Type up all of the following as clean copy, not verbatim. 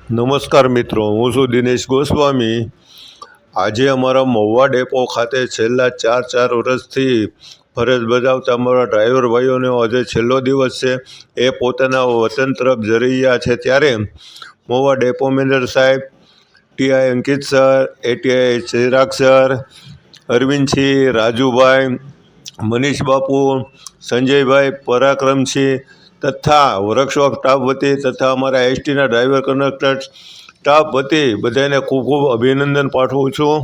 નમસ્કાર મિત્રો, હું છું દિનેશ ગોસ્વામી. આજે અમારા મહુવા ડેપો ખાતે છેલ્લા ચાર વર્ષથી ફરજ બજાવતા અમારા ડ્રાઈવર ભાઈઓનો આજે છેલ્લો દિવસ છે. એ પોતાના વતન તરફ જઈ રહ્યા છે ત્યારે મહુવા ડેપો મેનેજર સાહેબ, TI Ankit sir, ATI Chirag sir, Arvindsinh, Rajubhai, Manish Bapu, Sanjaybhai, Parakramsinh તથા વર્કશોપ સ્ટાફ વતી તથા અમારા એસટીના ડ્રાઈવર કંડક્ટર સ્ટાફ વતી બધાને ખૂબ ખૂબ અભિનંદન પાઠવું છું.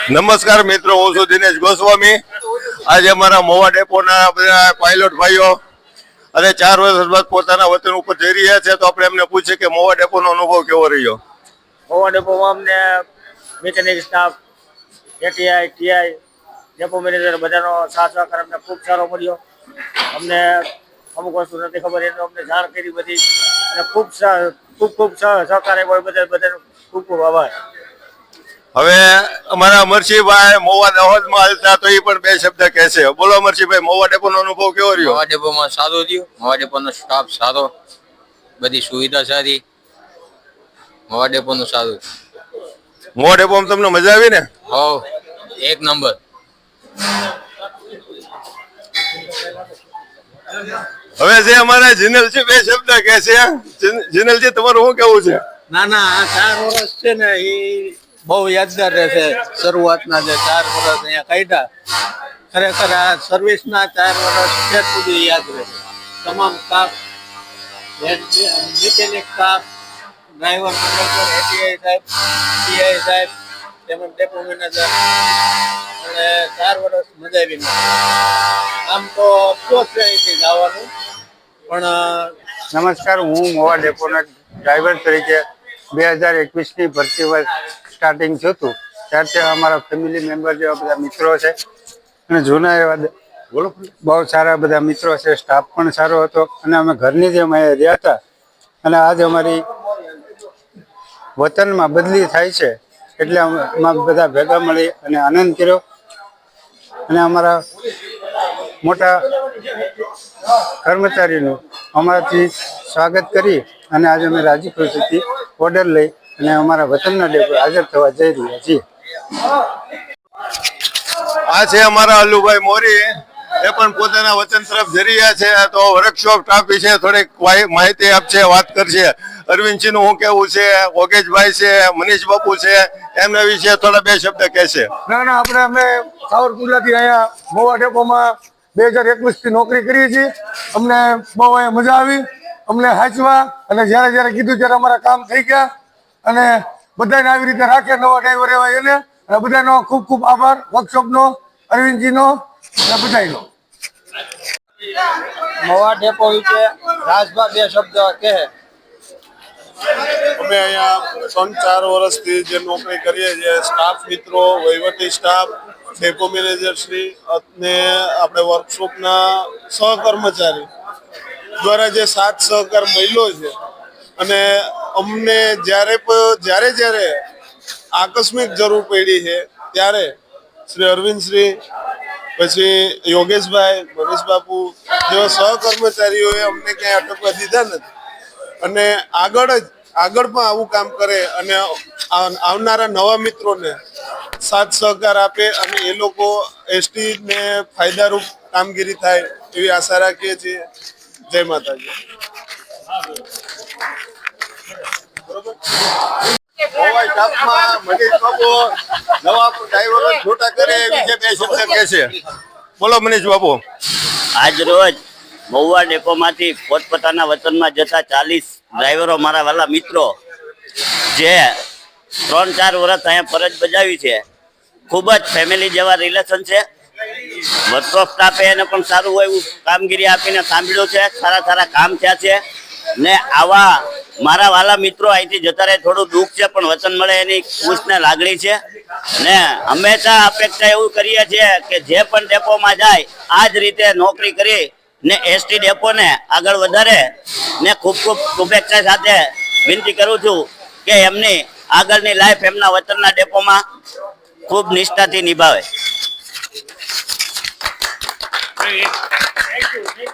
નમસ્કાર મિત્રો, હું છું દિનેશ ગોસ્વામી. આજે અમારા મહુવા ડેપોના બધા પાયલોટ ભાઈઓ અને 4 વર્ષ બાદ પોતાના વતન ઉપર જઈ રહ્યા છે, તો આપણે એમને પૂછીએ કે મહુવા ડેપોનો અનુભવ કેવો રહ્યો. મહુવા ડેપોમાં અમને mechanic staff, ATI, TI, depot manager બધાનો સાથ સહકાર અમને ખૂબ સારો મળ્યો. અમને અમુક વસ્તુ નથી ખબર એનો અમને જાણ કરી બધી, અને ખૂબ સહકાર આપ્યો. બધાનો ખૂબ ખૂબ આભાર. હવે અમારા અમરસિંહભાઈ મહુવા દાહોદમાં હાલતા, તો એ પણ 2 શબ્દ કહેશે. બોલો અમરસિંહભાઈ, મહુવા ડેપોનો અનુભવ કેવો રહ્યો? મહુવા ડેપોમાં સારો રહ્યો. મહુવા ડેપોનો સ્ટાફ સારો, બધી સુવિધા સારી. મહુવા ડેપોનું સારું. મહુવા ડેપોમાં તમને મજા આવી ને? હોવ, 1 નંબર. હવે જે અમારા જીનલજી 2 શબ્દ કહેશે. જીનલજી, તમારું શું કેવું છે? ના આ 4 વર્ષ છે ને એ બહુ યાદગાર રહેશે. શરૂઆતના જે 4 વર્ષ અહીંયા કાઢ્યા, ખરેખર આ સર્વિસના 4 વર્ષ છેક સુધી યાદ રહેશે. તમામ staff, mechanic staff, driver, conductor, ATI સાહેબ, ટીઆઈ સાહેબ, તેમજ ડેપો મેનેજર, અને 4 વર્ષ મજા આવી નથી. આમ તો અફસોસ છે અહીંથી જવાનું, પણ નમસ્કાર, હું મહુવા ડેપોના ડ્રાઈવર તરીકે 2021ની ભરતી વર્ષ સ્ટાર્ટિંગ થયું હતું ત્યારથી અમારા ફેમિલી મેમ્બર જેવા બધા મિત્રો છે અને જૂના એવા બહુ સારા બધા મિત્રો છે. સ્ટાફ પણ સારો હતો અને અમે ઘરની જેમ અહીંયા રહ્યા હતા. અને આજ અમારી વતનમાં બદલી થાય છે એટલે અમે બધા ભેગા મળી અને આનંદ કર્યો. અને અમારા મોટા કર્મચારીનું અમારાથી સ્વાગત કરી અને આજે અમે રાજી ખુશીથી ઓર્ડર લઈ અને અમારા વતનના ડેપો હાજર થવા જઈ રહ્યા છીએ. આ છે અમારા અલ્લુભાઈ મોરી, એ પણ પોતાના વતન તરફ જઈ રહ્યા છે. તો વર્કશોપ સ્ટાફ વિશે થોડીક માહિતી આપશે, વાત કરશે. અરવિંદસિંહનું શું કેવું છે, ઓગેશભાઈ છે, મનીષ બાપુ છે, એમના વિશે થોડા 2 શબ્દ કહેશે. ના અમે સાવરકુંડલાથી અહીંયા મહુવા ડેપોમાં 2021થી નોકરી કરીએ છીએ. અમને બહુ અહીંયા મજા આવી. અમને હાંચવા અને જ્યારે કીધું ત્યારે અમારા કામ થઈ ગયા. અને બધાને આવી રીતે રાખે, નવા ડ્રાઈવર એવા એને, અને બધાનો ખૂબ ખૂબ આભાર. વર્કશોપનો, અરવિંદજીનો અને બધાનો. મહુવા ડેપો વિશે રાજભા 2 શબ્દ કહે. અમે અહીંયા 3-4 વર્ષથી જે નોકરી કરીએ છીએ, સ્ટાફ મિત્રો, વહીવટી સ્ટાફ, ડેપો મેનેજર શ્રી અને આપણે વર્કશોપના સહકર્મચારી દ્વારા જે સાથ સહકાર મળ્યો છે, અને અમને જ્યારે આકસ્મિક જરૂર પડી છે ત્યારે શ્રી અરવિંદશ્રી, પછી યોગેશભાઈ, મનીષ બાપુ જેવા સહકર્મચારીઓએ અમને ક્યાંય અટકવા દીધા નથી અને આગળ પણ આવું કામ કરે અને આવનારા નવા મિત્રોને સાથ સહકાર આપે અને એ લોકો એસટીને ફાયદારૂપ કામગીરી થાય એવી આશા રાખીએ છીએ. જય માતાજી. મહુવા સ્ટાફમાં મનીષ બાપુ નવા ડ્રાઈવરો છૂટા કરે એ વિશે 2 શબ્દ કહેશે. બોલો મનીષ બાપુ. આજ રોજ મહુવા ડેપોમાંથી પોતપોતાના વતનમાં જતા 40 ડ્રાઈવરો, મારા વાલા મિત્રો, જે 3-4 વર્ષ અહીંયા ફરજ બજાવી છે. ખૂબ જ ફેમિલી જેવા રિલેશન છે. વર્કશોપ સ્ટાફે એને પણ સારું હોય એવું કામગીરી આપીને સાંભળ્યું છે. સારા કામ થયા છે. ને આવા મારા વાલા મિત્રો અહીંથી જતા રહે થોડું દુઃખ છે, પણ વચન મળે એની ખુશને લાગણી છે. ને હંમેશા અપેક્ષા એવું કરીએ છીએ કે જે પણ ડેપોમાં જાય આ જ રીતે નોકરી કરી ને એસટી ડેપોને આગળ વધારે. ને ખૂબ શુભેચ્છા સાથે વિનંતી કરું છું કે એમની આગળની લાઈફ એમના વતનના ડેપોમાં ખૂબ નિષ્ઠાથી નિભાવે. Thank you